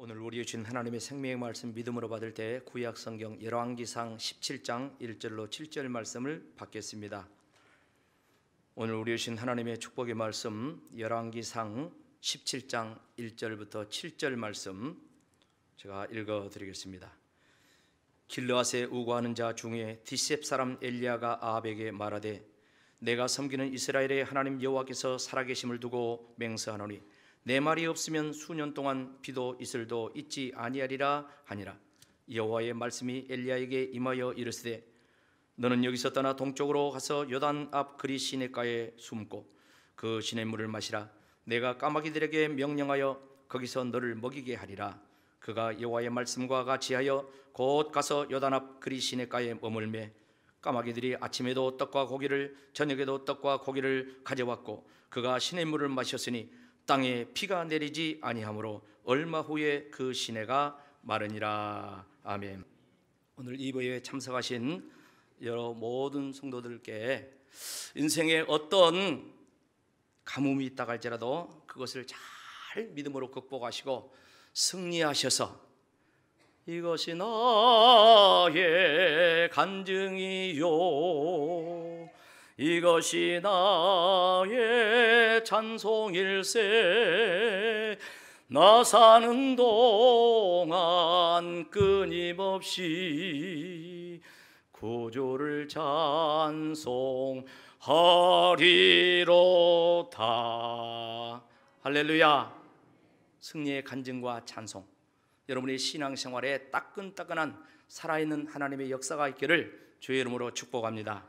오늘 우리 주신 하나님의 생명의 말씀 믿음으로 받을 때 구약 성경 열왕기상 17장 1절로 7절 말씀을 받겠습니다. 오늘 우리 주신 하나님의 축복의 말씀 열왕기상 17장 1절부터 7절 말씀 제가 읽어 드리겠습니다. 길르앗에 우고하는 자 중에 디셉 사람 엘리야가 아합에게 말하되 내가 섬기는 이스라엘의 하나님 여호와께서 살아계심을 두고 맹세하노니 내 말이 없으면 수년 동안 비도 이슬도 있지 아니하리라 하니라. 여호와의 말씀이 엘리야에게 임하여 이르시되 너는 여기서 떠나 동쪽으로 가서 요단 앞 그리 시냇가에 숨고 그 시냇물을 마시라. 내가 까마귀들에게 명령하여 거기서 너를 먹이게 하리라. 그가 여호와의 말씀과 같이 하여 곧 가서 요단 앞 그리 시냇가에 머물매 까마귀들이 아침에도 떡과 고기를 저녁에도 떡과 고기를 가져왔고 그가 시냇물을 마셨으니 땅에 비가 내리지 아니하므로 얼마 후에 그 시내가 마르니라. 아멘. 오늘 이보에 참석하신 여러 모든 성도들께 인생에 어떤 가뭄이 있다고 할지라도 그것을 잘 믿음으로 극복하시고 승리하셔서 이것이 나의 간증이요 이것이 나의 찬송일세 나 사는 동안 끊임없이 구주를 찬송하리로다. 할렐루야. 승리의 간증과 찬송, 여러분의 신앙생활에 따끈따끈한 살아있는 하나님의 역사가 있기를 주의 이름으로 축복합니다.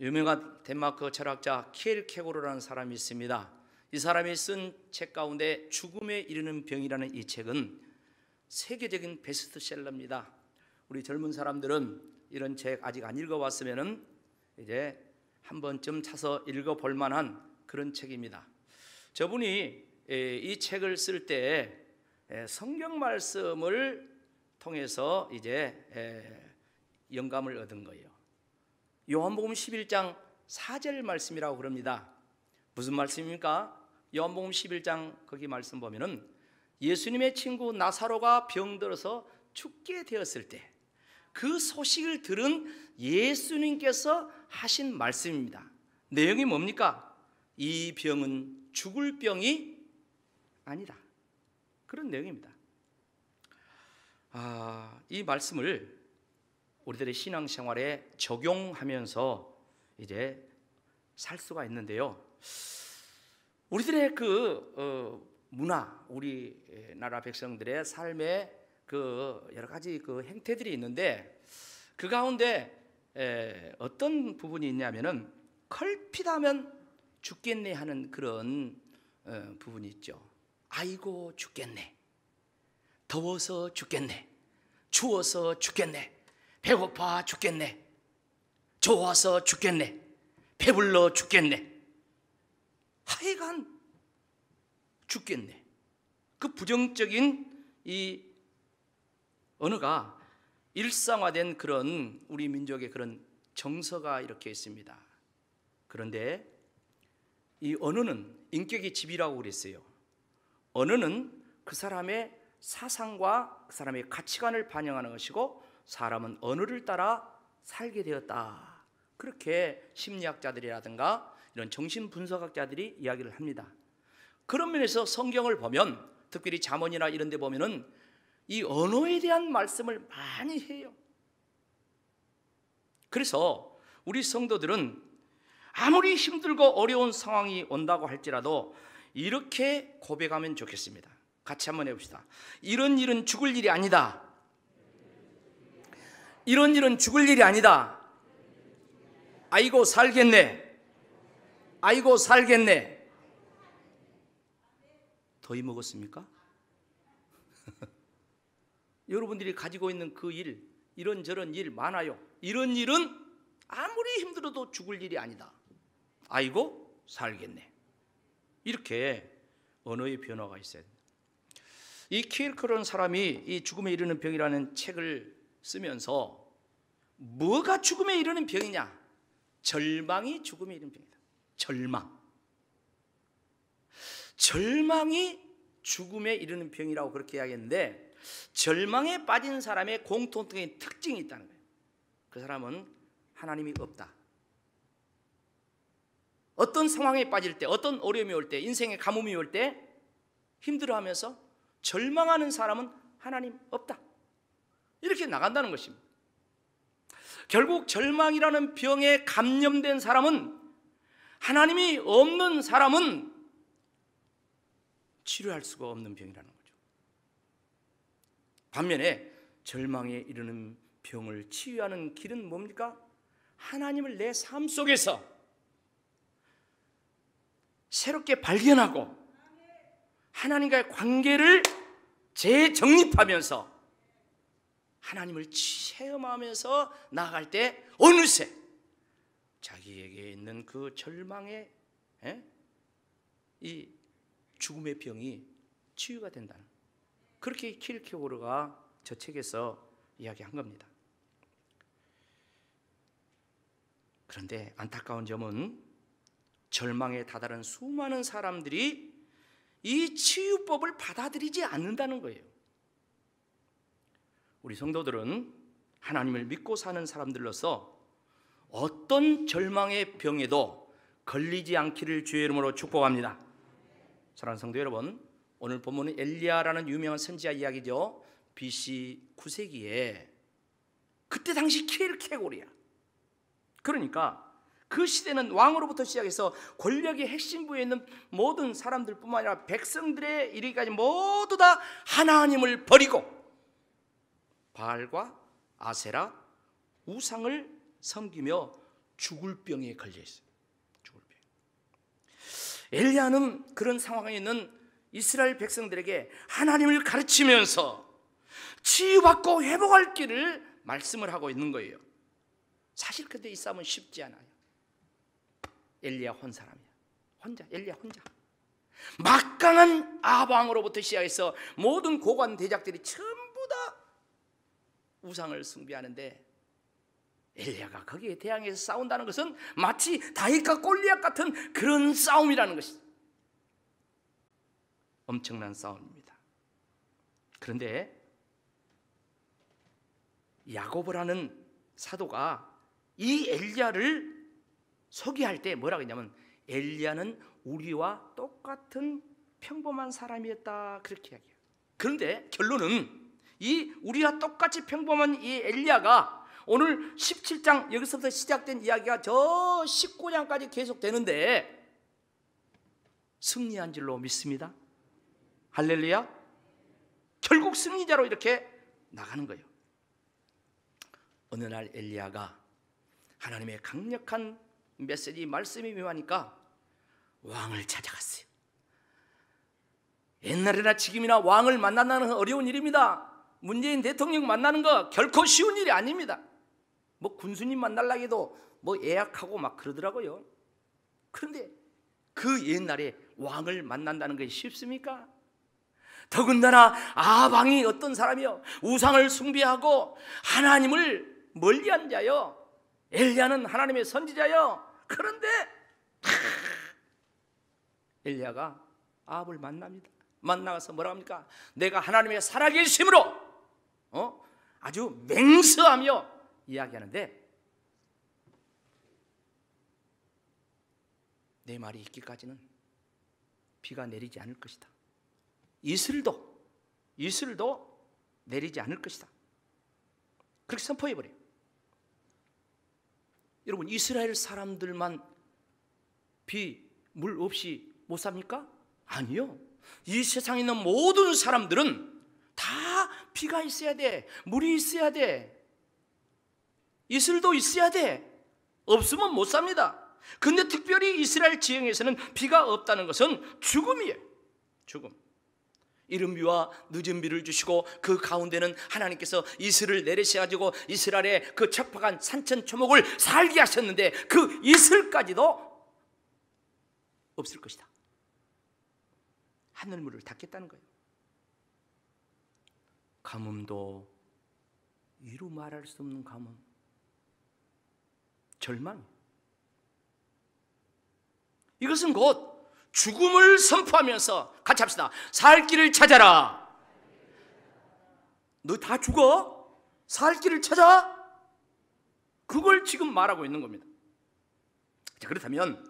유명한 덴마크 철학자 키엘케고르라는 사람이 있습니다. 이 사람이 쓴 책 가운데 죽음에 이르는 병이라는 이 책은 세계적인 베스트셀러입니다. 우리 젊은 사람들은 이런 책 아직 안 읽어봤으면 이제 한 번쯤 차서 읽어볼 만한 그런 책입니다. 저분이 이 책을 쓸 때 성경 말씀을 통해서 이제 영감을 얻은 거예요. 요한복음 11장 4절 말씀이라고 그럽니다. 무슨 말씀입니까? 요한복음 11장 거기 말씀 보면은 예수님의 친구 나사로가 병들어서 죽게 되었을 때 그 소식을 들은 예수님께서 하신 말씀입니다. 내용이 뭡니까? 이 병은 죽을 병이 아니다. 그런 내용입니다. 이 말씀을 우리들의 신앙생활에 적용하면서 이제 살 수가 있는데요. 우리들의 문화, 우리나라 백성들의 삶의 여러 가지 행태들이 있는데 그 가운데 어떤 부분이 있냐면은 걸핏하면 죽겠네 하는 그런 부분이 있죠. 아이고 죽겠네, 더워서 죽겠네, 추워서 죽겠네, 배고파 죽겠네, 좋아서 죽겠네, 배불러 죽겠네, 하여간 죽겠네. 그 부정적인 이 언어가 일상화된 그런 우리 민족의 그런 정서가 이렇게 있습니다. 그런데 이 언어는 인격의 집이라고 그랬어요. 언어는 그 사람의 사상과 그 사람의 가치관을 반영하는 것이고 사람은 언어를 따라 살게 되었다. 그렇게 심리학자들이라든가 이런 정신분석학자들이 이야기를 합니다. 그런 면에서 성경을 보면 특별히 잠언이나 이런 데 보면은 이 언어에 대한 말씀을 많이 해요. 그래서 우리 성도들은 아무리 힘들고 어려운 상황이 온다고 할지라도 이렇게 고백하면 좋겠습니다. 같이 한번 해봅시다. 이런 일은 죽을 일이 아니다. 이런 일은 죽을 일이 아니다. 아이고 살겠네. 아이고 살겠네. 더위 먹었습니까? 여러분들이 가지고 있는 그 일, 이런저런 일 많아요. 이런 일은 아무리 힘들어도 죽을 일이 아니다. 아이고 살겠네. 이렇게 언어의 변화가 있어야 됩니다. 이 키엘케고르라는 사람이 이 죽음에 이르는 병이라는 책을 쓰면서 뭐가 죽음에 이르는 병이냐? 절망이 죽음에 이르는 병이다. 절망이 죽음에 이르는 병이라고 그렇게 이야기했는데, 절망에 빠진 사람의 공통적인 특징이 있다는 거예요. 그 사람은 하나님이 없다. 어떤 상황에 빠질 때, 어떤 어려움이 올 때, 인생의 가뭄이 올 때 힘들어하면서 절망하는 사람은 하나님 없다, 이렇게 나간다는 것입니다. 결국 절망이라는 병에 감염된 사람은, 하나님이 없는 사람은 치료할 수가 없는 병이라는 거죠. 반면에 절망에 이르는 병을 치유하는 길은 뭡니까? 하나님을 내 삶 속에서 새롭게 발견하고 하나님과의 관계를 재정립하면서 하나님을 체험하면서 나아갈 때 어느새 자기에게 있는 그 절망의 이 죽음의 병이 치유가 된다는, 그렇게 킬케고르가 저 책에서 이야기한 겁니다. 그런데 안타까운 점은 절망에 다다른 수많은 사람들이 이 치유법을 받아들이지 않는다는 거예요. 우리 성도들은 하나님을 믿고 사는 사람들로서 어떤 절망의 병에도 걸리지 않기를 주의 이름으로 축복합니다. 사랑하는 성도 여러분, 오늘 본문은 엘리야라는 유명한 선지자 이야기죠. BC 9세기에 그때 당시 킬케고르야. 그러니까 그 시대는 왕으로부터 시작해서 권력의 핵심부에 있는 모든 사람들뿐만 아니라 백성들의 이르기까지 모두 다 하나님을 버리고 바알과 아세라, 우상을 섬기며 죽을 병에 걸려 있어요. 죽을 병. 엘리야는 그런 상황에 있는 이스라엘 백성들에게 하나님을 가르치면서 치유받고 회복할 길을 말씀을 하고 있는 거예요. 사실 근데 이 싸움은 쉽지 않아요. 엘리야 혼 사람이야. 엘리야 혼자. 막강한 아합 왕으로부터 시작해서 모든 고관 대작들이 전부 다 우상을 숭배하는데, 엘리야가 거기에 대항해서 싸운다는 것은 마치 다윗과 골리앗 같은 그런 싸움이라는 것이죠. 엄청난 싸움입니다. 그런데 야고보라는 사도가 이 엘리야를 소개할 때 뭐라고 했냐면, 엘리야는 우리와 똑같은 평범한 사람이었다, 그렇게 이야기해요. 그런데 결론은 이 우리와 똑같이 평범한 이 엘리야가 오늘 17장 여기서부터 시작된 이야기가 저 19장까지 계속 되는데 승리한 줄로 믿습니다. 할렐루야. 결국 승리자로 이렇게 나가는 거예요. 어느 날 엘리야가 하나님의 강력한 메시지 말씀이 임하니까 왕을 찾아갔어요. 옛날이나 지금이나 왕을 만난다는 건 어려운 일입니다. 문재인 대통령 만나는 거 결코 쉬운 일이 아닙니다. 뭐 군수님 만나려고 해도 뭐 예약하고 막 그러더라고요. 그런데 그 옛날에 왕을 만난다는 것이 쉽습니까? 더군다나 아합 왕이 어떤 사람이요? 우상을 숭배하고 하나님을 멀리한 자요. 엘리야는 하나님의 선지자요. 그런데 엘리야가 아합을 만납니다. 만나서 뭐라 합니까? 내가 하나님의 살아계심으로 아주 맹세하며 이야기하는데, 내 말이 있기까지는 비가 내리지 않을 것이다. 이슬도 내리지 않을 것이다. 그렇게 선포해버려요. 여러분, 이스라엘 사람들만 물 없이 못 삽니까? 아니요. 이 세상에 있는 모든 사람들은 다 비가 있어야 돼. 물이 있어야 돼. 이슬도 있어야 돼. 없으면 못 삽니다. 근데 특별히 이스라엘 지형에서는 비가 없다는 것은 죽음이에요. 죽음. 이른 비와 늦은 비를 주시고 그 가운데는 하나님께서 이슬을 내리셔가지고 이스라엘의 그 척박한 산천 초목을 살게 하셨는데 그 이슬까지도 없을 것이다. 하늘물을 닫겠다는 거예요. 가뭄도 이루 말할 수 없는 가뭄, 절망. 이것은 곧 죽음을 선포하면서 같이 합시다. 살 길을 찾아라. 너 다 죽어? 살 길을 찾아? 그걸 지금 말하고 있는 겁니다. 자, 그렇다면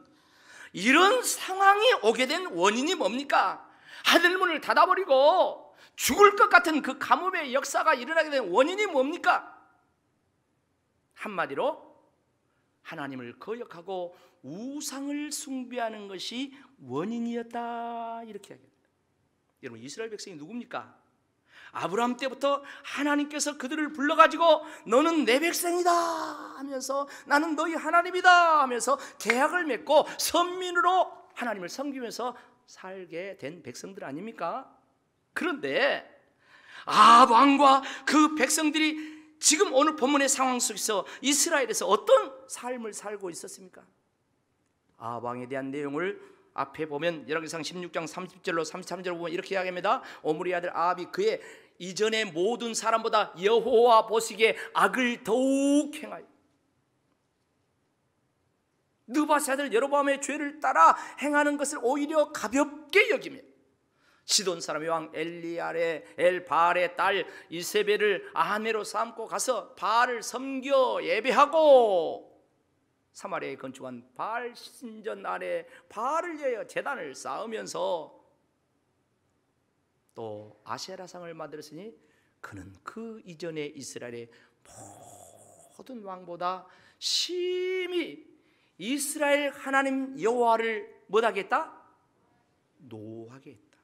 이런 상황이 오게 된 원인이 뭡니까? 하늘문을 닫아버리고 죽을 것 같은 그 가뭄의 역사가 일어나게 된 원인이 뭡니까? 한마디로 하나님을 거역하고 우상을 숭배하는 것이 원인이었다, 이렇게 이야기합니다. 여러분, 이스라엘 백성이 누굽니까? 아브라함 때부터 하나님께서 그들을 불러가지고 너는 내 백성이다 하면서 나는 너희 하나님이다 하면서 계약을 맺고 선민으로 하나님을 섬기면서 살게 된 백성들 아닙니까? 그런데 아합 왕과 그 백성들이 지금 오늘 본문의 상황 속에서 이스라엘에서 어떤 삶을 살고 있었습니까? 아합 왕에 대한 내용을 앞에 보면 열왕기상 16장 30절로 33절로 보면 이렇게 이야기합니다. 오므리 아들 아합이 그의 이전의 모든 사람보다 여호와 보시기에 악을 더욱 행하여 느바세 아들 여로보암의 죄를 따라 행하는 것을 오히려 가볍게 여기며 시돈 사람의 왕 엘바알의 딸 이세벨을 아내로 삼고 가서 바알을 섬겨 예배하고 사마리아에 건축한 바알 신전 아래 바알을 위하여 제단을 쌓으면서 또 아세라상을 만들었으니 그는 그 이전의 이스라엘의 모든 왕보다 심히 이스라엘 하나님 여호와를 뭐하겠다? 노하게 했다.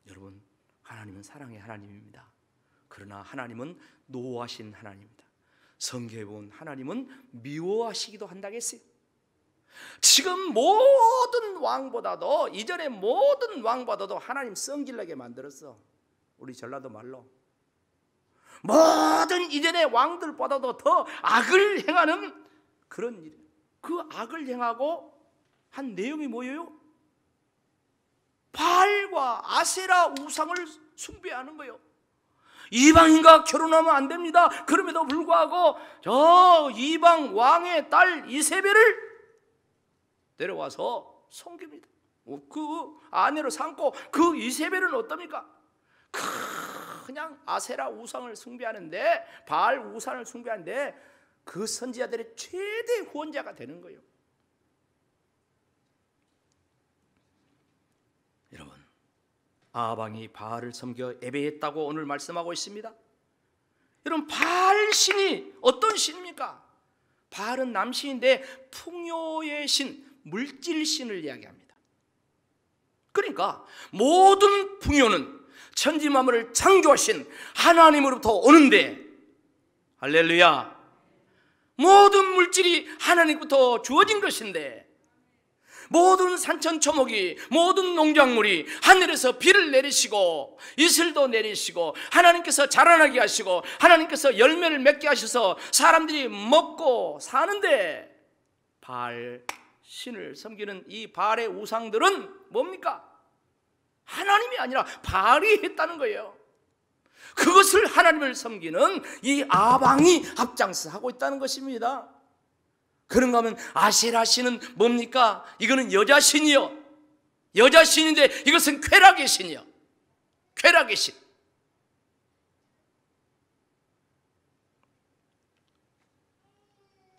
여러분, 하나님은 사랑의 하나님입니다. 그러나 하나님은 노하신 하나님입니다. 성경에 보면 하나님은 미워하시기도 한다고 했어요. 지금 모든 왕보다도 이전의 모든 왕보다도 하나님 성질나게 만들었어. 우리 전라도 말로 모든 이전의 왕들보다도 더 악을 행하는 그런 일. 그 악을 행하고 한 내용이 뭐예요? 바알과 아세라 우상을 숭배하는 거예요. 이방인과 결혼하면 안 됩니다. 그럼에도 불구하고 저 이방 왕의 딸 이세벨을 데려와서 섬깁니다. 그 아내로 삼고 그 이세벨은 어떻습니까? 그냥 아세라 우상을 숭배하는데, 바알 우상을 숭배하는데 그 선지자들의 최대 후원자가 되는 거예요. 여러분, 아방이 바알을 섬겨 예배했다고 오늘 말씀하고 있습니다. 여러분, 바알 신이 어떤 신입니까? 바알은 남신인데 풍요의 신, 물질 신을 이야기합니다. 그러니까 모든 풍요는 천지 만물을 창조하신 하나님으로부터 오는데, 할렐루야, 모든 물질이 하나님부터 주어진 것인데, 모든 산천초목이, 모든 농작물이 하늘에서 비를 내리시고 이슬도 내리시고 하나님께서 자라나게 하시고 하나님께서 열매를 맺게 하셔서 사람들이 먹고 사는데, 바알 신을 섬기는 이 바알의 우상들은 뭡니까? 하나님이 아니라 바알이 했다는 거예요. 그것을 하나님을 섬기는 이 아방이 앞장서 하고 있다는 것입니다. 그런가 하면 아세라 신은 뭡니까? 이거는 여자 신이요, 여자 신인데 이것은 쾌락의 신이요, 쾌락의 신.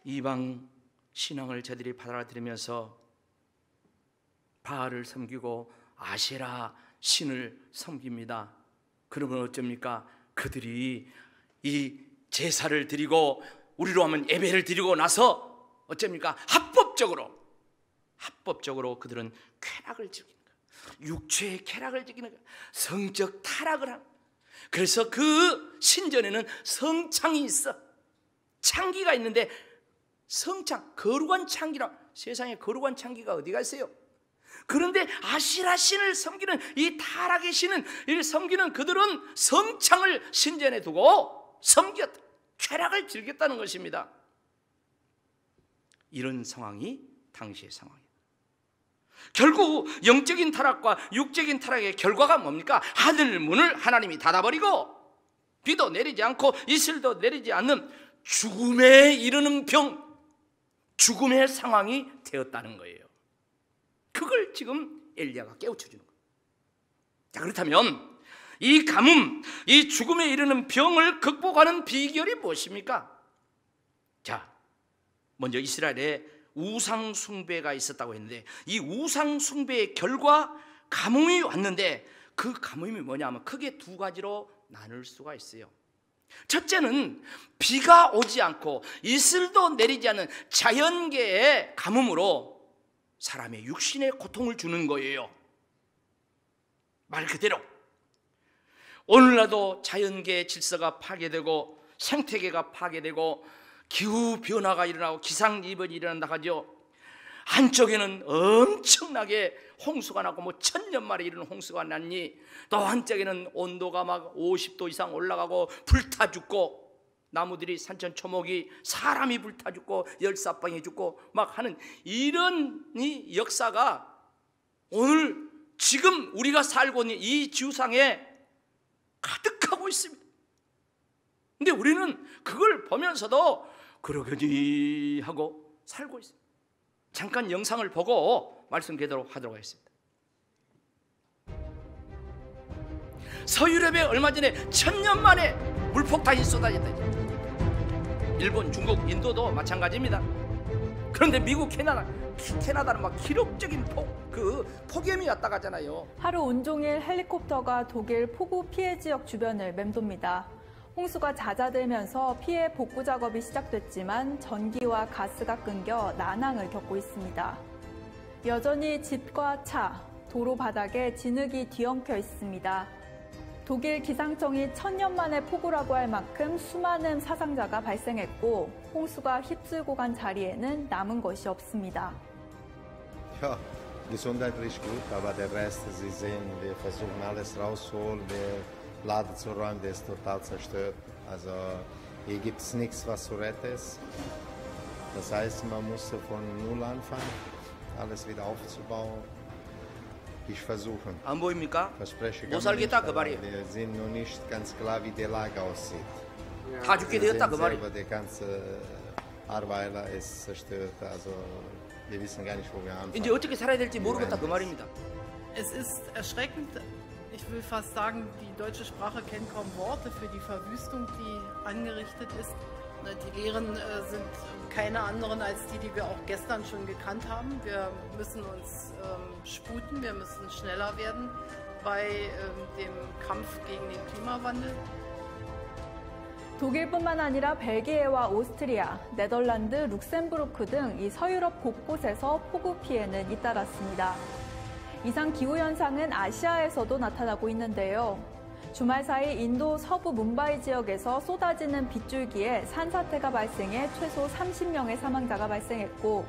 이방 신앙을 저들이 받아들이면서 바알을 섬기고 아세라 신을 섬깁니다. 그러면 어쩝니까? 그들이 이 제사를 드리고 우리로 하면 예배를 드리고 나서 어쩝니까? 합법적으로 그들은 쾌락을 즐기는 거예요. 육체의 쾌락을 즐기는 거예요. 성적 타락을 하는 거예요. 그래서 그 신전에는 성창이 있어. 창기가 있는데, 성창, 거룩한 창기라. 세상에 거룩한 창기가 어디가 있어요? 그런데 아시라 신을 섬기는 이 타락의 신은, 이 섬기는 그들은 성창을 신전에 두고 섬겼다, 쾌락을 즐겼다는 것입니다. 이런 상황이 당시의 상황이에요. 결국 영적인 타락과 육적인 타락의 결과가 뭡니까? 하늘 문을 하나님이 닫아버리고 비도 내리지 않고 이슬도 내리지 않는 죽음에 이르는 병, 죽음의 상황이 되었다는 거예요. 그걸 지금 엘리야가 깨우쳐주는 거예요. 자, 그렇다면 이 가뭄, 이 죽음에 이르는 병을 극복하는 비결이 무엇입니까? 자, 먼저 이스라엘에 우상 숭배가 있었다고 했는데 이 우상 숭배의 결과 가뭄이 왔는데 그 가뭄이 뭐냐면 크게 두 가지로 나눌 수가 있어요. 첫째는 비가 오지 않고 이슬도 내리지 않는 자연계의 가뭄으로 사람의 육신의 고통을 주는 거예요. 말 그대로 오늘날도 자연계의 질서가 파괴되고 생태계가 파괴되고 기후변화가 일어나고 기상이변이 일어난다 하죠. 한쪽에는 엄청나게 홍수가 나고 뭐 1000년 만에 이런 홍수가 났니, 또 한쪽에는 온도가 막 50도 이상 올라가고 불타 죽고 나무들이 산천초목이 사람이 불타 죽고 열사병이 죽고 막 하는 이런 이 역사가 오늘 지금 우리가 살고 있는 이 지구상에 가득하고 있습니다. 근데 우리는 그걸 보면서도 그러려니 하고 살고 있습니다. 잠깐 영상을 보고 말씀 그대로 하도록 하겠습니다. 서유럽에 얼마 전에 1000년 만에 물폭탄이 쏟아졌다. 일본, 중국, 인도도 마찬가지입니다. 그런데 미국, 캐나다는 막 기록적인 폭염이 왔다 가잖아요. 하루 온종일 헬리콥터가 독일 폭우 피해 지역 주변을 맴돕니다. 홍수가 잦아들면서 피해 복구 작업이 시작됐지만 전기와 가스가 끊겨 난항을 겪고 있습니다. 여전히 집과 차, 도로 바닥에 진흙이 뒤엉켜 있습니다. 독일 기상청이 1000년 만의 폭우라고 할 만큼 수많은 사상자가 발생했고 홍수가 휩쓸고 간 자리에는 남은 것이 없습니다. Ja, gesundheitlich gut, aber der Rest, Sie sehen, wir versuchen alles rauszuholen, der Laden zu räumen, der ist total zerstört. Also hier gibt es nichts, was zu retten ist. Das heißt, man musste von Null anfangen, alles wieder aufzubauen. Ich versuche. 안 보입니까? Verspreche 못 gar 살겠다 nicht, 그 aber 말이에요. wir sind noch nicht ganz klar, wie die Lage aussieht. 다 죽게 Wir 되었다 sehen 그 말이에요. selber, die ganze Arweiler ist zerstört, also wir wissen gar nicht, wo wir anfangen. 이제 어떻게 살아야 될지 모르겠다 그 말입니다. Es ist erschreckend. Ich will fast sagen, die deutsche Sprache kennt kaum Worte für die Verwüstung, die angerichtet ist. Die Lehren sind keine anderen als die wir auch gestern schon gekannt haben. Wir müssen uns sputen, wir müssen schneller werden bei dem Kampf gegen den Klimawandel. 독일뿐만 아니라 벨기에와 오스트리아, 네덜란드, 룩셈부르크 등 이 서유럽 곳곳에서 폭우 피해는 잇따랐습니다. 이상 기후현상은 아시아에서도 나타나고 있는데요. 주말 사이 인도 서부 뭄바이 지역에서 쏟아지는 빗줄기에 산사태가 발생해 최소 30명의 사망자가 발생했고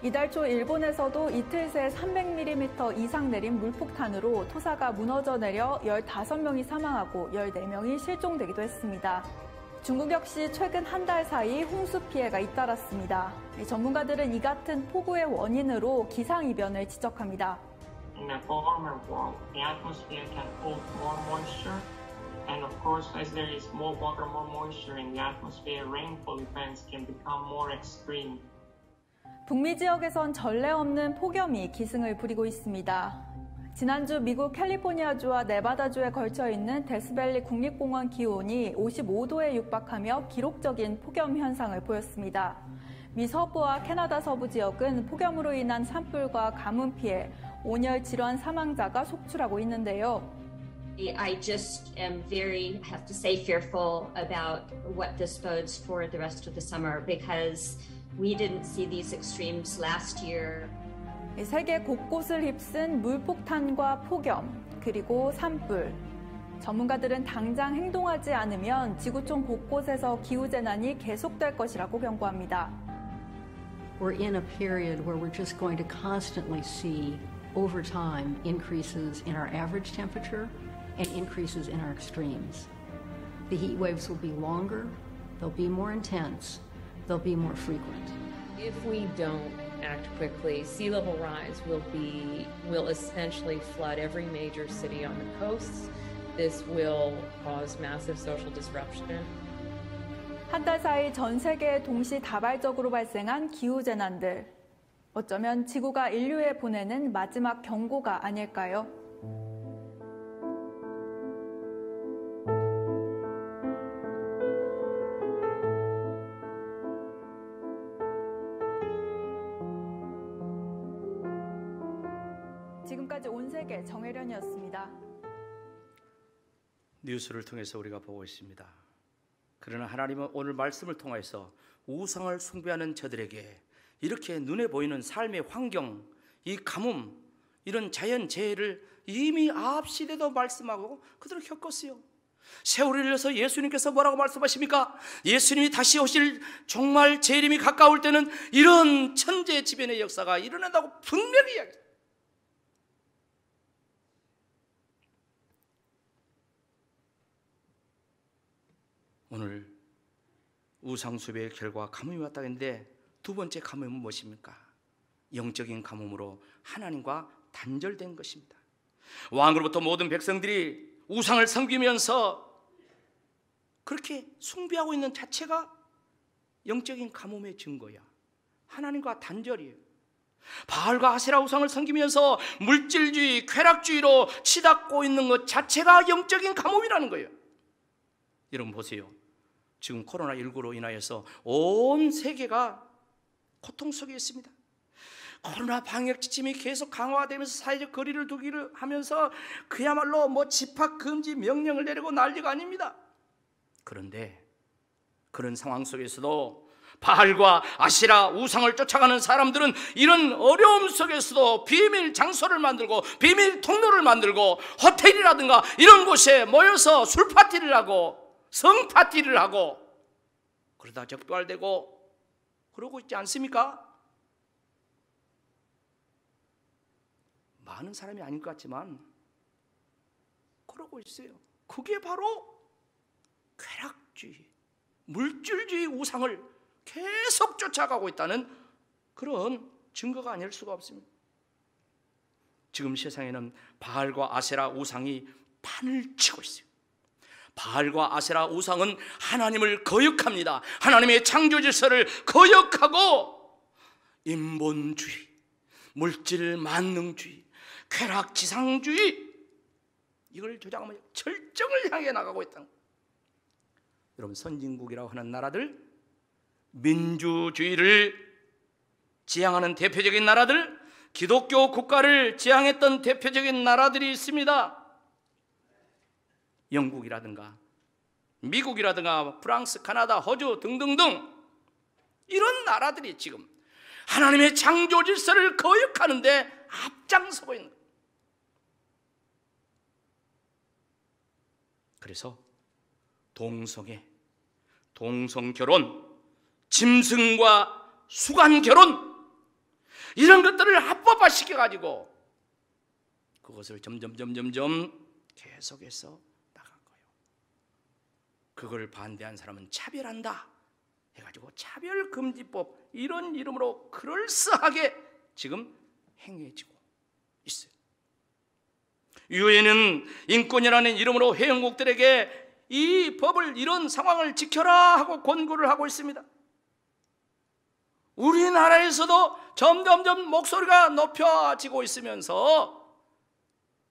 이달 초 일본에서도 이틀 새 300mm 이상 내린 물폭탄으로 토사가 무너져 내려 15명이 사망하고 14명이 실종되기도 했습니다. 중국 역시 최근 한 달 사이 홍수 피해가 잇따랐습니다. 전문가들은 이 같은 폭우의 원인으로 기상이변을 지적합니다. In a warmer world, the atmosphere can hold more moisture, and of course, as there is more water, more moisture in the atmosphere, rainfall events can become more extreme. 북미 지역에선 전례 없는 폭염이 기승을 부리고 있습니다. 지난주 미국 캘리포니아주와 네바다주에 걸쳐 있는 데스밸리 국립공원 기온이 55도에 육박하며 기록적인 폭염 현상을 보였습니다. 미 서부와 캐나다 서부 지역은 폭염으로 인한 산불과 가뭄 피해, 온열 질환 사망자가 속출하고 있는데요. I just am have to say, fearful about what this bodes for the rest of the summer because we didn't see these extremes last year. 세계 곳곳을 휩쓴 물폭탄과 폭염, 그리고 산불. 전문가들은 당장 행동하지 않으면 지구촌 곳곳에서 기후재난이 계속될 것이라고 경고합니다. We're in a period where we're just going to constantly see, over time, increases in our average temperature and increases in our extremes. The heat waves will be longer, they'll be more intense, they'll be more frequent. If we don't act quickly, sea level rise will essentially flood every major city on the coasts. This will cause massive social disruption. 한 달 사이 전 세계에 동시다발적으로 발생한 기후재난들. 어쩌면 지구가 인류에 보내는 마지막 경고가 아닐까요? 지금까지 온세계 정혜련이었습니다. 뉴스를 통해서 우리가 보고 있습니다. 그러나 하나님은 오늘 말씀을 통해서 우상을 숭배하는 저들에게 이렇게 눈에 보이는 삶의 환경, 이 가뭄, 이런 자연재해를 이미 앞시대도 말씀하고 그대로 겪었어요. 세월을 흘려서 예수님께서 뭐라고 말씀하십니까? 예수님이 다시 오실 정말 재림이 가까울 때는 이런 천재지변의 역사가 일어난다고 분명히 이야기합니다. 오늘 우상숭배의 결과 가뭄이 왔다 했는데 두 번째 가뭄은 무엇입니까? 영적인 가뭄으로 하나님과 단절된 것입니다. 왕으로부터 모든 백성들이 우상을 섬기면서 그렇게 숭배하고 있는 자체가 영적인 가뭄의 증거야. 하나님과 단절이에요. 바알과 아세라 우상을 섬기면서 물질주의, 쾌락주의로 치닫고 있는 것 자체가 영적인 가뭄이라는 거예요. 여러분 보세요. 지금 코로나19로 인하여서 온 세계가 고통 속에 있습니다. 코로나 방역 지침이 계속 강화되면서 사회적 거리를 두기를 하면서 그야말로 집합 금지 명령을 내리고 난리가 아닙니다. 그런데 그런 상황 속에서도 바알과 아세라 우상을 쫓아가는 사람들은 이런 어려움 속에서도 비밀 장소를 만들고 비밀 통로를 만들고 호텔이라든가 이런 곳에 모여서 술 파티를 하고 성 파티를 하고 그러다 적발되고 그러고 있지 않습니까? 많은 사람이 아닌 것 같지만 그러고 있어요. 그게 바로 쾌락주의, 물질주의 우상을 계속 쫓아가고 있다는 그런 증거가 아닐 수가 없습니다. 지금 세상에는 바알과 아세라 우상이 판을 치고 있어요. 바알과 아세라 우상은 하나님을 거역합니다. 하나님의 창조 질서를 거역하고 인본주의, 물질 만능주의, 쾌락지상주의 이걸 조장하며 절정을 향해 나가고 있다는 거예요. 여러분 선진국이라고 하는 나라들, 민주주의를 지향하는 대표적인 나라들, 기독교 국가를 지향했던 대표적인 나라들이 있습니다. 영국이라든가 미국이라든가 프랑스, 카나다, 호주 등등등 이런 나라들이 지금 하나님의 창조 질서를 거역하는데 앞장서고 있는 거예요. 그래서 동성애, 동성결혼, 짐승과 수간결혼 이런 것들을 합법화시켜가지고 그것을 점점 계속해서 나간 거예요. 그걸 반대한 사람은 차별한다 해가지고 차별금지법 이런 이름으로 그럴싸하게 지금 행해지고 있어요. 유엔은 인권이라는 이름으로 회원국들에게 이 법을, 이런 상황을 지켜라 하고 권고를 하고 있습니다. 우리나라에서도 점점 목소리가 높여지고 있으면서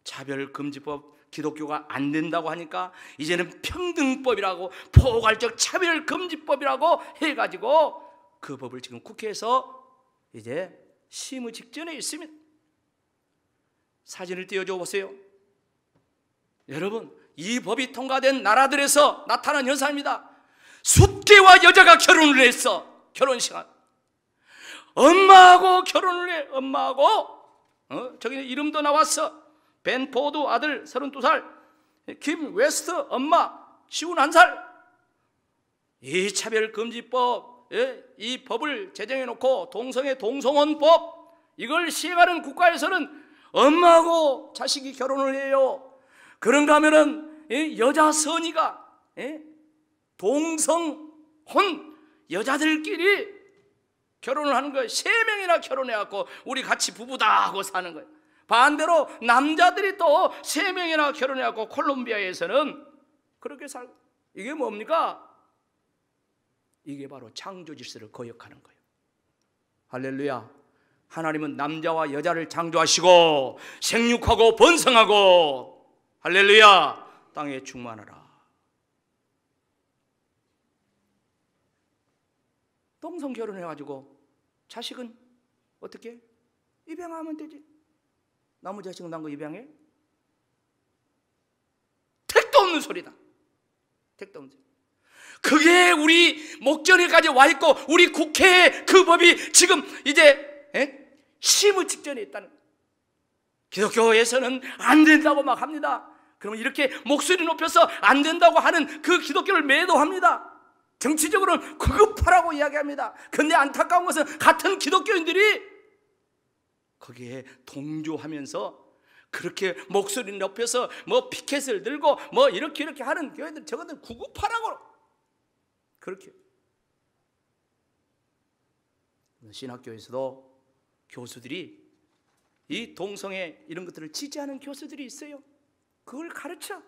차별금지법, 기독교가 안 된다고 하니까 이제는 평등법이라고, 포괄적 차별금지법이라고 해가지고 그 법을 지금 국회에서 이제 심의 직전에 있습니다. 사진을 띄워줘 보세요. 여러분, 이 법이 통과된 나라들에서 나타난 현상입니다. 숫대와 여자가 결혼을 했어. 결혼시간. 엄마하고 결혼을 해. 엄마하고. 저기 이름도 나왔어. 벤 포드 아들 32살, 김 웨스트 엄마 51살. 이 차별금지법, 이 법을 제정해놓고 동성애 동성혼법 이걸 시행하는 국가에서는 엄마하고 자식이 결혼을 해요. 그런가 하면은 여자 선의가 동성혼 여자들끼리 결혼을 하는 거예요. 3명이나 결혼해갖고 우리 같이 부부다 하고 사는 거예요. 반대로 남자들이 또 3명이나 결혼해갖고 콜롬비아에서는 그렇게 살고. 이게 뭡니까? 이게 바로 창조 질서를 거역하는 거예요. 할렐루야. 하나님은 남자와 여자를 창조하시고 생육하고 번성하고 할렐루야 땅에 충만하라. 동성 결혼해가지고 자식은 어떻게? 입양하면 되지. 나무 자식 난 거 입양해? 택도 없는 소리다. 택도 없는 소리. 그게 우리 목전에까지 와 있고 우리 국회에 그 법이 지금 이제 심의 직전에 있다는 거예요. 기독교에서는 안 된다고 막 합니다. 그러면 이렇게 목소리 높여서 안 된다고 하는 그 기독교를 매도합니다. 정치적으로는 구급하라고 이야기합니다. 그런데 안타까운 것은 같은 기독교인들이 거기에 동조하면서 그렇게 목소리 높여서 뭐 피켓을 들고 뭐 이렇게 하는 교회들 저것들 구급하라고 그렇게. 신학교에서도 교수들이 이 동성애 이런 것들을 지지하는 교수들이 있어요. 그걸 가르쳐.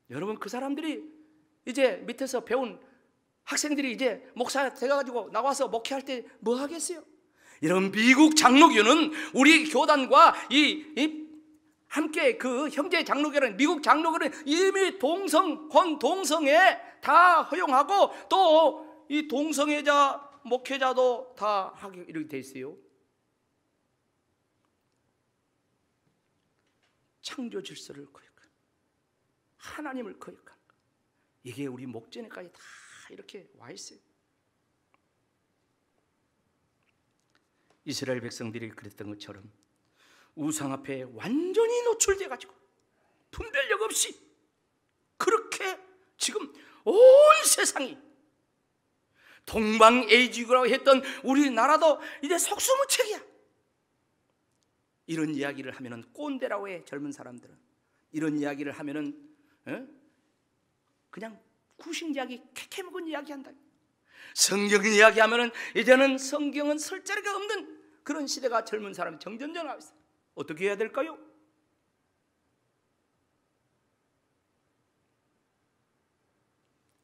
여러분 그 사람들이 이제 밑에서 배운 학생들이 이제 목사 돼가지고 나와서 목회할 때 뭐 하겠어요? 이런 미국 장로교는 우리 교단과 함께 그 형제 장로교는 미국 장로교는 이미 동성애 다 허용하고 또 이 동성애자 목회자도 다 하게 이렇게 돼 있어요. 창조 질서를 거역하는 하나님을 거역하는 것. 이게 우리 목전에까지 다 이렇게 와 있어요. 이스라엘 백성들이 그랬던 것처럼 우상 앞에 완전히 노출돼 가지고 분별력 없이 그렇게 지금 온 세상이 동방에이지라고 했던 우리나라도 이제 속수무책이야. 이런 이야기를 하면은 꼰대라고 해. 젊은 사람들은 이런 이야기를 하면은 그냥 구식 이야기 캐캐 먹은 이야기 한다. 성경 이야기하면은 이제는 성경은 설 자리가 없는 그런 시대가 젊은 사람이 정전전하고 있어요. 어떻게 해야 될까요?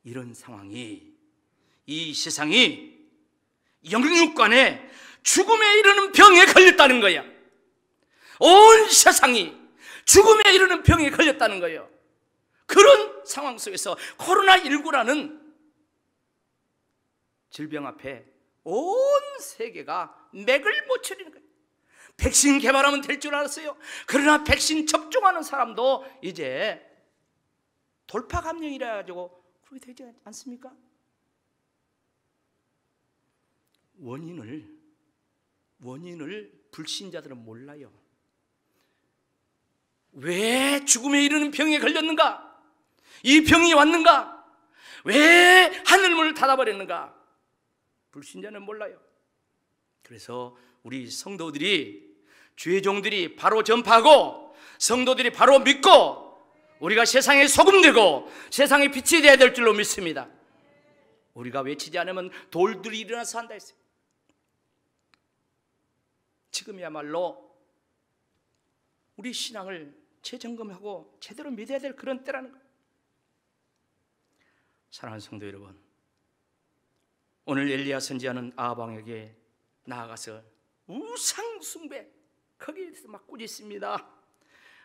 이런 상황이 이 세상이 영육간에 죽음에 이르는 병에 걸렸다는 거야. 온 세상이 죽음에 이르는 병에 걸렸다는 거예요. 그런 상황 속에서 코로나19라는 질병 앞에 온 세계가 맥을 못 추리는 거예요. 백신 개발하면 될 줄 알았어요. 그러나 백신 접종하는 사람도 이제 돌파 감염이라 가지고 그렇게 되지 않습니까? 원인을 불신자들은 몰라요. 왜 죽음에 이르는 병에 걸렸는가? 이 병이 왔는가? 왜 하늘문을 닫아버렸는가? 불신자는 몰라요. 그래서 우리 성도들이 주의 종들이 바로 전파하고 성도들이 바로 믿고 우리가 세상에 소금 되고 세상에 빛이 되어야 될 줄로 믿습니다. 우리가 외치지 않으면 돌들이 일어나서 한다 했어요. 지금이야말로 우리 신앙을 재점검하고 제대로 믿어야 될 그런 때라는 거예요. 사랑하는 성도 여러분, 오늘 엘리야 선지자는 아합 왕에게 나아가서 우상 숭배 거기에서 막 꾸짖습니다.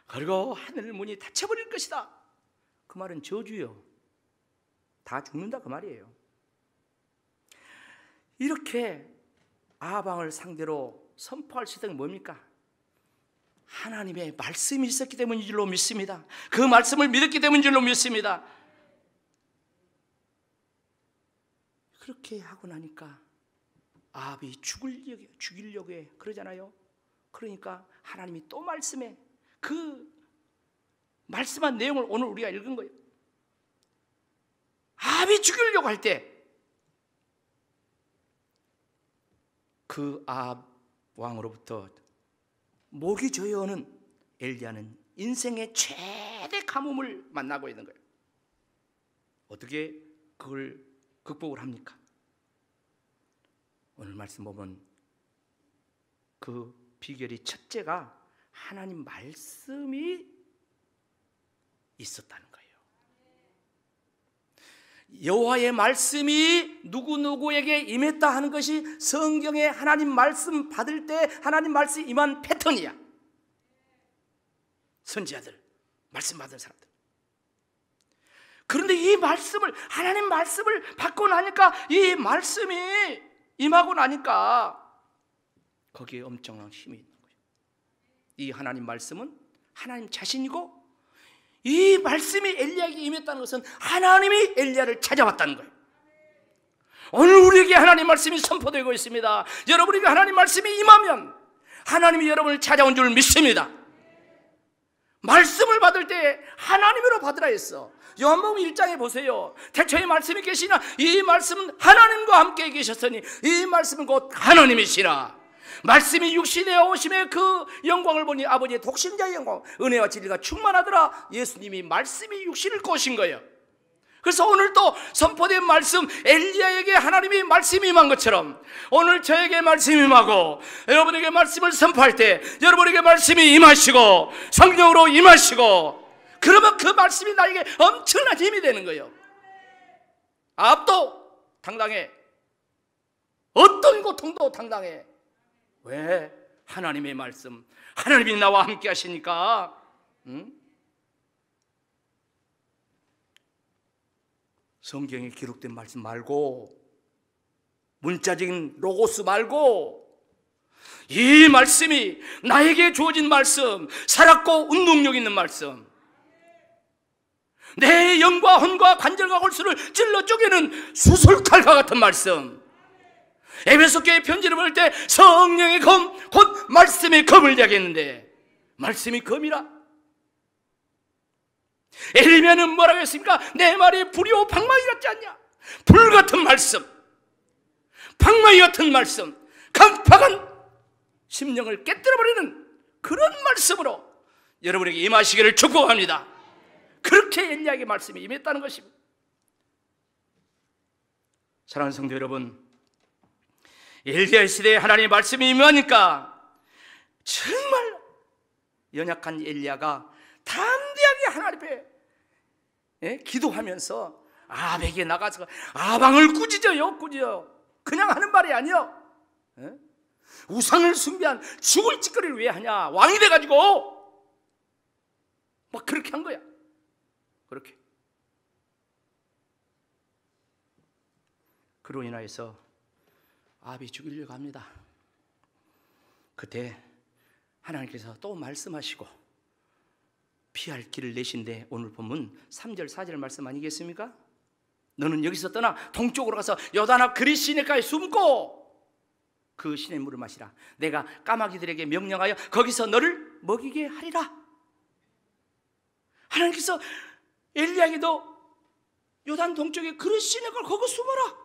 그리고 하늘 문이 닫혀버릴 것이다. 그 말은 저주요. 다 죽는다 그 말이에요. 이렇게 아합 왕을 상대로 선포할 수 있던 게 뭡니까? 하나님의 말씀이 있었기 때문인 줄로 믿습니다. 그 말씀을 믿었기 때문인 줄로 믿습니다. 그렇게 하고 나니까 아합이 죽이려고 해. 그러잖아요. 그러니까 하나님이 또 말씀해. 그 말씀한 내용을 오늘 우리가 읽은 거예요. 아합이 죽이려고 할 때 그 아합 왕으로부터 목이 조여오는 엘리야는 인생의 최대 가뭄을 만나고 있는 거예요. 어떻게 그걸 극복을 합니까? 오늘 말씀 보면 그 비결이 첫째가 하나님 말씀이 있었다는 거예요. 여호와의 말씀이 누구누구에게 임했다 하는 것이 성경에 하나님 말씀 받을 때 하나님 말씀 임한 패턴이야. 선지자들, 말씀 받은 사람들. 그런데 이 말씀을, 하나님 말씀을 받고 나니까, 이 말씀이 임하고 나니까 거기에 엄청난 힘이 있는 거예요. 이 하나님 말씀은 하나님 자신이고, 이 말씀이 엘리야에게 임했다는 것은 하나님이 엘리야를 찾아왔다는 거예요. 오늘 우리에게 하나님 말씀이 선포되고 있습니다. 여러분에게 하나님 말씀이 임하면 하나님이 여러분을 찾아온 줄 믿습니다. 말씀을 받을 때 하나님으로 받으라 했어. 요한복음 1장에 보세요. 태초에 말씀이 계시나 이 말씀은 하나님과 함께 계셨으니 이 말씀은 곧 하나님이시라. 말씀이 육신에 오심에 그 영광을 보니 아버지의 독신자의 영광, 은혜와 진리가 충만하더라. 예수님이 말씀이 육신을 꼬신 거예요. 그래서 오늘 또 선포된 말씀, 엘리야에게 하나님이 말씀이 임한 것처럼 오늘 저에게 말씀이 임하고 여러분에게 말씀을 선포할 때 여러분에게 말씀이 임하시고 성령으로 임하시고, 그러면 그 말씀이 나에게 엄청난 힘이 되는 거예요. 압도 당당해. 어떤 고통도 당당해. 왜? 하나님의 말씀, 하나님이 나와 함께 하시니까. 성경에 기록된 말씀 말고, 문자적인 로고스 말고, 이 말씀이 나에게 주어진 말씀, 살았고 운동력 있는 말씀, 내 영과 혼과 관절과 골수를 찔러 쪼개는 수술칼과 같은 말씀. 에베소 교회 편지를 볼 때 성령의 검, 곧 말씀의 검을 이야기했는데, 말씀이 검이라. 엘리야는 뭐라고 했습니까? 내 말이 불이요 방망이 같지 않냐? 불 같은 말씀, 방망이 같은 말씀, 강팍한 심령을 깨뜨려버리는 그런 말씀으로 여러분에게 임하시기를 축복합니다. 그렇게 엘리야에게 말씀이 임했다는 것입니다. 사랑하는 성도 여러분, 엘리야 시대에 하나님의 말씀이 임하니까 정말 연약한 엘리야가 담대하게 하나님 앞에 기도하면서 아벡에 나가서 아방을 꾸짖어요. 그냥 하는 말이 아니요. 우상을 숭배한 죽을 짓거리를 왜 하냐? 왕이 돼가지고 막 그렇게 한 거야. 그렇게. 그로 인하여서 아합이 죽이려고 합니다. 그때 하나님께서 또 말씀하시고 피할 길을 내신데, 오늘 보면 3절 4절 말씀 아니겠습니까? 너는 여기서 떠나 동쪽으로 가서 요단 앞 그릿 시내가에 숨고 그 시냇물을 마시라. 내가 까마귀들에게 명령하여 거기서 너를 먹이게 하리라. 하나님께서 엘리야에게도 요단 동쪽에 그릿 시내가를 거기 숨어라.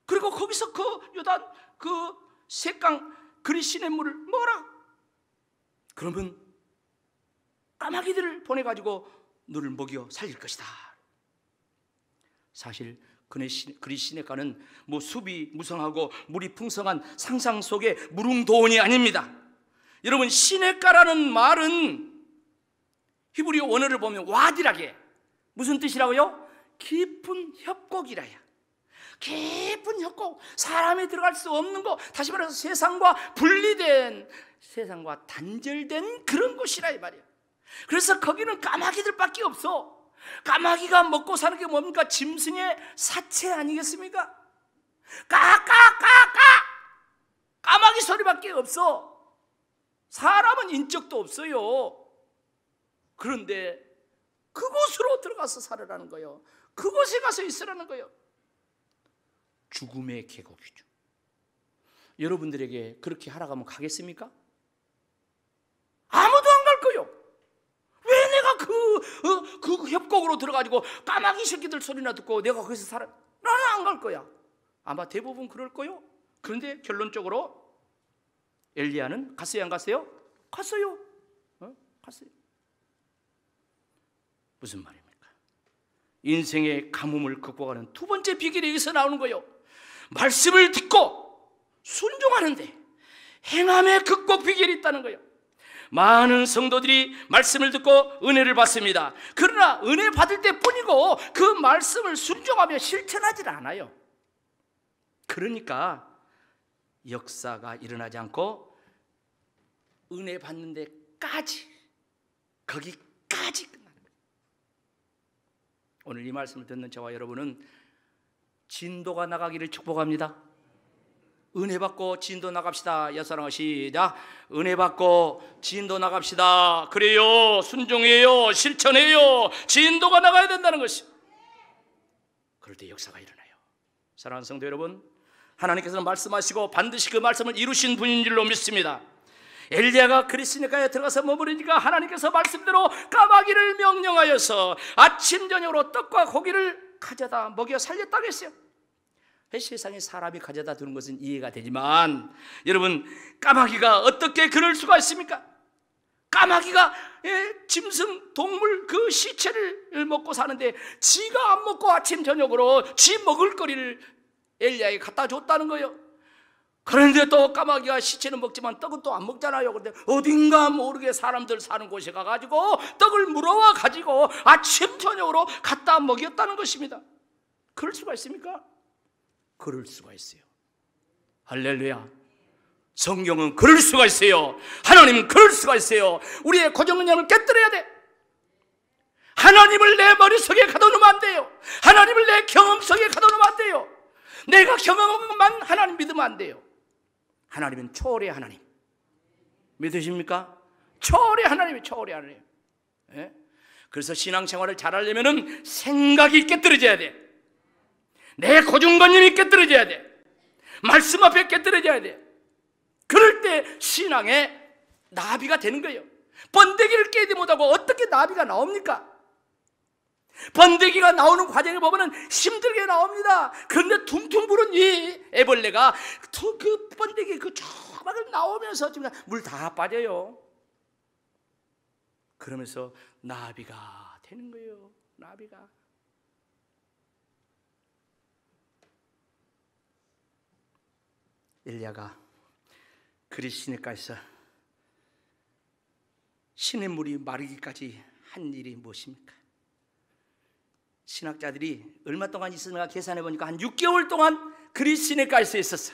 그리고 거기서 그 요단 그 셋강 그릿 시냇물을 먹어라. 그러면 까마귀들을 보내가지고 너를 먹여 살릴 것이다. 사실 그릿 시내가는 뭐 숲이 무성하고 물이 풍성한 상상 속의 무릉도원이 아닙니다. 여러분, 시내가라는 말은 히브리어 원어를 보면 와디라게 무슨 뜻이라고요? 깊은 협곡이라야. 깊은 협곡, 사람이 들어갈 수 없는 곳, 다시 말해서 세상과 분리된, 세상과 단절된 그런 곳이라 이 말이야. 그래서 거기는 까마귀들밖에 없어. 까마귀가 먹고 사는 게 뭡니까? 짐승의 사체 아니겠습니까? 까까까까 까마귀 소리밖에 없어. 사람은 인적도 없어요. 그런데 그곳으로 들어가서 살으라는 거예요. 그곳에 가서 있으라는 거예요. 죽음의 계곡이죠. 여러분들에게 그렇게 하라고 하면 가겠습니까? 아무도 안 갈 거예요. 왜 내가 그 협곡으로 들어가지고 까마귀 새끼들 소리나 듣고 내가 거기서 살아? 나는 안 갈 거야. 아마 대부분 그럴 거예요. 그런데 결론적으로 엘리야는 갔어요, 안 갔어요? 갔어요. 갔어요. 무슨 말입니까? 인생의 가뭄을 극복하는 두 번째 비결이 여기서 나오는 거예요. 말씀을 듣고 순종하는데 행함의 극복 비결이 있다는 거예요. 많은 성도들이 말씀을 듣고 은혜를 받습니다. 그러나 은혜 받을 때뿐이고 그 말씀을 순종하며 실천하지 않아요. 그러니까 역사가 일어나지 않고 은혜 받는 데까지, 거기까지 끝나는 거예요. 오늘 이 말씀을 듣는 저와 여러분은 진도가 나가기를 축복합니다. 은혜 받고 진도 나갑시다. 여사랑아 시작. 은혜 받고 진도 나갑시다. 그래요, 순종해요, 실천해요. 진도가 나가야 된다는 것이. 그럴 때 역사가 일어나요. 사랑하는 성도 여러분, 하나님께서는 말씀하시고 반드시 그 말씀을 이루신 분인 줄로 믿습니다. 엘리야가 그리스니까에 들어가서 머무르니까 하나님께서 말씀대로 까마귀를 명령하여서 아침 저녁으로 떡과 고기를 가져다 먹여 살렸다고 했어요. 세상에 사람이 가져다 두는 것은 이해가 되지만 여러분, 까마귀가 어떻게 그럴 수가 있습니까? 까마귀가 짐승, 동물 그 시체를 먹고 사는데 지가 안 먹고 아침 저녁으로 지 먹을 거리를 엘리야에게 갖다 줬다는 거예요. 그런데 또 까마귀가 시체는 먹지만 떡은 또 안 먹잖아요. 그런데 어딘가 모르게 사람들 사는 곳에 가가지고 떡을 물어와 가지고 아침 저녁으로 갖다 먹였다는 것입니다. 그럴 수가 있습니까? 그럴 수가 있어요. 할렐루야. 성경은 그럴 수가 있어요. 하나님은 그럴 수가 있어요. 우리의 고정관념을 깨뜨려야 돼. 하나님을 내 머릿속에 가둬놓으면 안 돼요. 하나님을 내 경험 속에 가둬놓으면 안 돼요. 내가 경험한 것만 하나님 믿으면 안 돼요. 하나님은 초월의 하나님. 믿으십니까? 초월의 하나님이 초월의 하나님. 예? 그래서 신앙생활을 잘하려면 생각이 깨뜨려져야 돼. 내 고정관념이 깨뜨려져야 돼. 말씀 앞에 깨뜨려져야 돼. 그럴 때 신앙의 나비가 되는 거예요. 번데기를 깨지 못하고 어떻게 나비가 나옵니까? 번데기가 나오는 과정을 보면 힘들게 나옵니다. 그런데 퉁퉁 부른 이 애벌레가 그 번데기 그 조각을 나오면서 지금 물 다 빠져요. 그러면서 나비가 되는 거예요. 나비가. 엘리야가 그리시니까에서 시냇물이 마르기까지 한 일이 무엇입니까? 신학자들이 얼마 동안 있었는가 계산해 보니까 한 6개월 동안 그리시니까에서 있었어.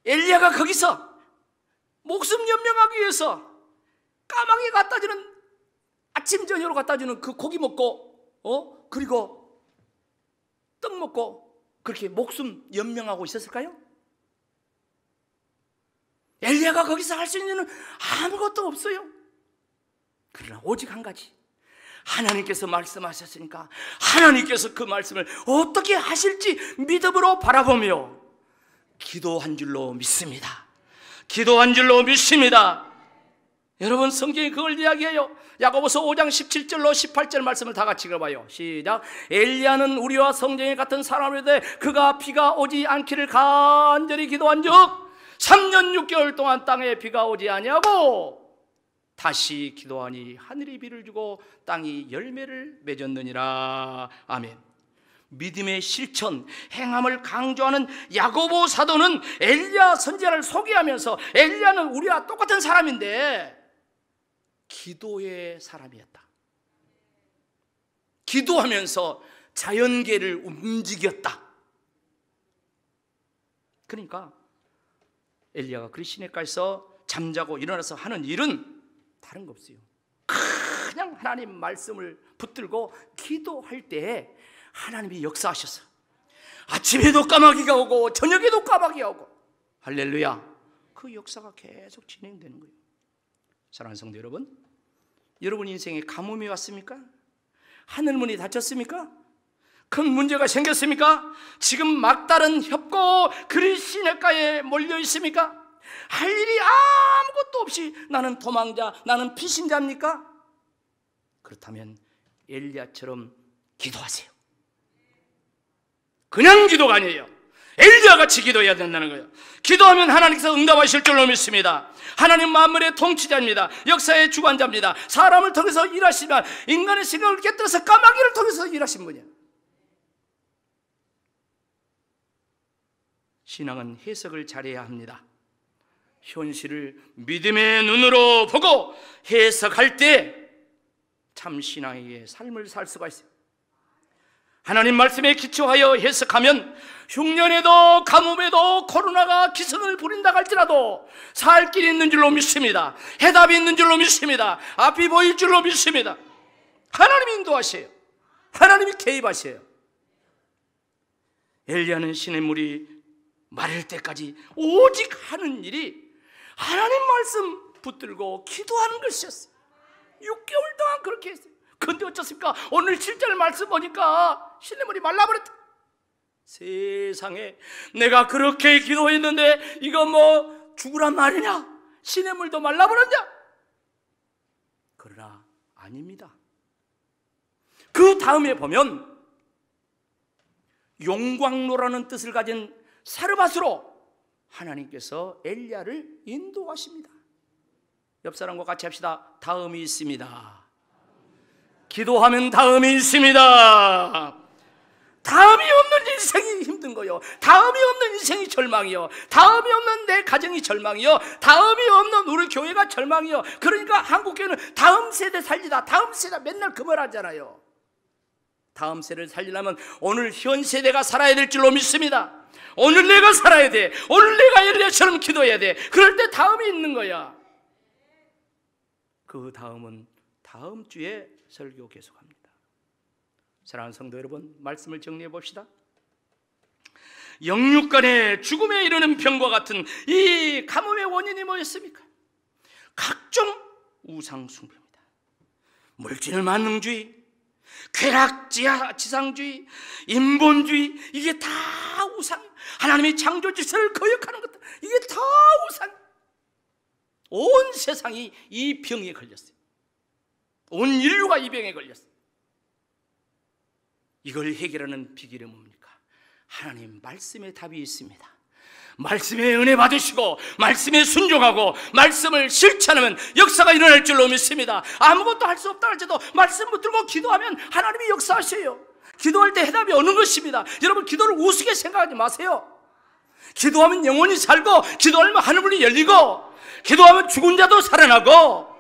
엘리야가 거기서 목숨 연명하기 위해서 까마귀 갖다 주는, 아침 저녁으로 갖다 주는 그 고기 먹고 그리고 떡 먹고 그렇게 목숨 연명하고 있었을까요? 엘리야가 거기서 할 수 있는 일은 아무것도 없어요. 그러나 오직 한 가지, 하나님께서 말씀하셨으니까 하나님께서 그 말씀을 어떻게 하실지 믿음으로 바라보며 기도한 줄로 믿습니다. 기도한 줄로 믿습니다. 여러분, 성경이 그걸 이야기해요. 야고보서 5장 17절로 18절 말씀을 다 같이 읽어봐요. 시작. 엘리야는 우리와 성경에 같은 사람인데 그가 비가 오지 않기를 간절히 기도한 즉 3년 6개월 동안 땅에 비가 오지 아니하고 다시 기도하니 하늘이 비를 주고 땅이 열매를 맺었느니라. 아멘. 믿음의 실천, 행함을 강조하는 야고보 사도는 엘리야 선지자를 소개하면서 엘리야는 우리와 똑같은 사람인데 기도의 사람이었다. 기도하면서 자연계를 움직였다. 그러니까 엘리야가 그리시네가에서 잠자고 일어나서 하는 일은 다른 거 없어요. 그냥 하나님 말씀을 붙들고 기도할 때 하나님이 역사하셔서 아침에도 까마귀가 오고 저녁에도 까마귀가 오고, 할렐루야, 그 역사가 계속 진행되는 거예요. 사랑하는 성도 여러분, 여러분 인생에 가뭄이 왔습니까? 하늘문이 닫혔습니까? 큰 문제가 생겼습니까? 지금 막다른 협고 그리시네가에 몰려 있습니까? 할 일이 아무것도 없이 나는 도망자, 나는 피신자입니까? 그렇다면 엘리야처럼 기도하세요. 그냥 기도가 아니에요. 엘리야 같이 기도해야 된다는 거예요. 기도하면 하나님께서 응답하실 줄로 믿습니다. 하나님 만물의 통치자입니다. 역사의 주관자입니다. 사람을 통해서 일하시면 인간의 생각을 깨뜨려서 까마귀를 통해서 일하신 분이에요. 신앙은 해석을 잘해야 합니다. 현실을 믿음의 눈으로 보고 해석할 때 참 신앙의 삶을 살 수가 있어요. 하나님 말씀에 기초하여 해석하면 흉년에도 가뭄에도 코로나가 기승을 부린다 할지라도 살 길이 있는 줄로 믿습니다. 해답이 있는 줄로 믿습니다. 앞이 보일 줄로 믿습니다. 하나님이 인도하세요. 하나님이 개입하세요. 엘리야는 시냇물이 마를 때까지 오직 하는 일이 하나님 말씀 붙들고 기도하는 것이었어요. 6개월 동안 그렇게 했어요. 근데 어쩌습니까? 오늘 7절 말씀 보니까 시냇물이 말라버렸다. 세상에, 내가 그렇게 기도했는데 이거 뭐 죽으란 말이냐? 시냇물도 말라버렸냐? 그러나 아닙니다. 그 다음에 보면 용광로라는 뜻을 가진 사르밧으로 하나님께서 엘리야를 인도하십니다. 옆 사람과 같이 합시다. 다음이 있습니다. 기도하면 다음이 있습니다. 다음이 없는 인생이 힘든 거요. 다음이 없는 인생이 절망이요. 다음이 없는 내 가정이 절망이요. 다음이 없는 우리 교회가 절망이요. 그러니까 한국교회는 다음 세대 살리다, 다음 세대 맨날 그 말 하잖아요. 다음 세대를 살리려면 오늘 현 세대가 살아야 될 줄로 믿습니다. 오늘 내가 살아야 돼. 오늘 내가 엘리야처럼 기도해야 돼. 그럴 때 다음이 있는 거야. 그 다음은 다음 주에 설교 계속합니다. 사랑하는 성도 여러분, 말씀을 정리해 봅시다. 영육간의 죽음에 이르는 병과 같은 이 가뭄의 원인이 뭐였습니까? 각종 우상 숭배입니다. 물질 만능주의, 쾌락지상주의, 인본주의, 이게 다 우상. 하나님의 창조 질서를 거역하는 것들, 이게 다 우상. 온 세상이 이 병에 걸렸어요. 온 인류가 이 병에 걸렸어요. 이걸 해결하는 비결이 뭡니까? 하나님 말씀에 답이 있습니다. 말씀에 은혜 받으시고 말씀에 순종하고 말씀을 실천하면 역사가 일어날 줄로 믿습니다. 아무것도 할 수 없다 할지라도 말씀 붙들고 기도하면 하나님이 역사하셔요. 기도할 때 해답이 오는 것입니다. 여러분, 기도를 우습게 생각하지 마세요. 기도하면 영혼이 살고, 기도하면 하늘문이 열리고, 기도하면 죽은 자도 살아나고,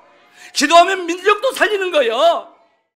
기도하면 민족도 살리는 거예요.